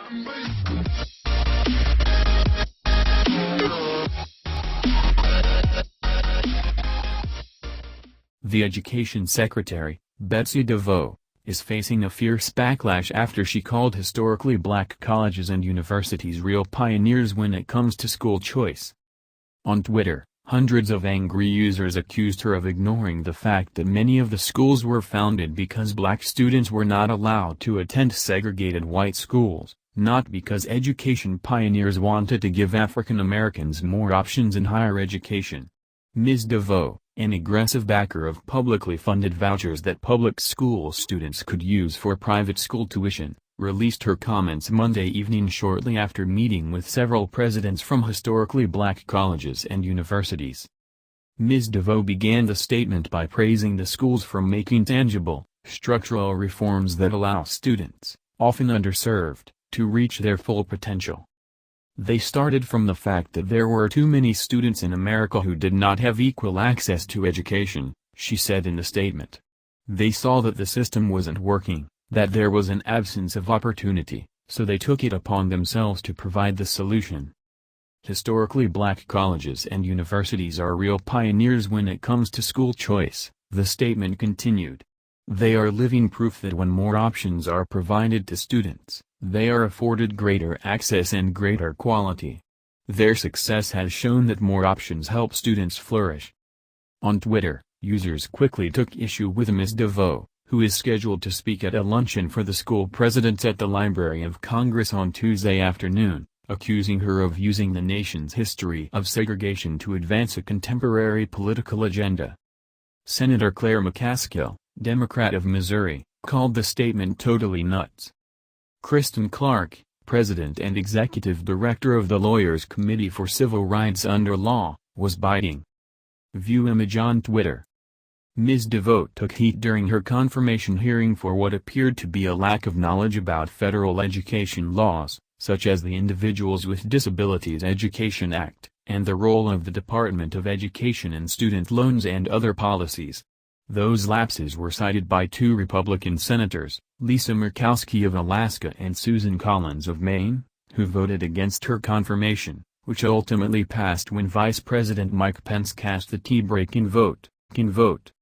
The Education Secretary, Betsy DeVos, is facing a fierce backlash after she called historically black colleges and universities real pioneers when it comes to school choice. On Twitter, hundreds of angry users accused her of ignoring the fact that many of the schools were founded because black students were not allowed to attend segregated white schools, not because education pioneers wanted to give African Americans more options in higher education. Ms. DeVos, an aggressive backer of publicly funded vouchers that public school students could use for private school tuition, released her comments Monday evening shortly after meeting with several presidents from historically black colleges and universities. Ms. DeVos began the statement by praising the schools for making tangible, structural reforms that allow students, often underserved, to reach their full potential. They started from the fact that there were too many students in America who did not have equal access to education, she said in the statement. They saw that the system wasn't working, that there was an absence of opportunity, so they took it upon themselves to provide the solution. Historically black colleges and universities are real pioneers when it comes to school choice, the statement continued. They are living proof that when more options are provided to students, they are afforded greater access and greater quality. Their success has shown that more options help students flourish. On Twitter, users quickly took issue with Ms. DeVos, who is scheduled to speak at a luncheon for the school presidents at the Library of Congress on Tuesday afternoon, accusing her of using the nation's history of segregation to advance a contemporary political agenda. Senator Claire McCaskill, Democrat of Missouri, called the statement totally nuts. Kristen Clark, president and executive director of the Lawyers Committee for Civil Rights Under Law, was biting. View image on Twitter. Ms. DeVos took heat during her confirmation hearing for what appeared to be a lack of knowledge about federal education laws, such as the Individuals with Disabilities Education Act, and the role of the Department of Education in student loans and other policies. Those lapses were cited by two Republican senators, Lisa Murkowski of Alaska and Susan Collins of Maine, who voted against her confirmation, which ultimately passed when Vice President Mike Pence cast the tie-breaking vote.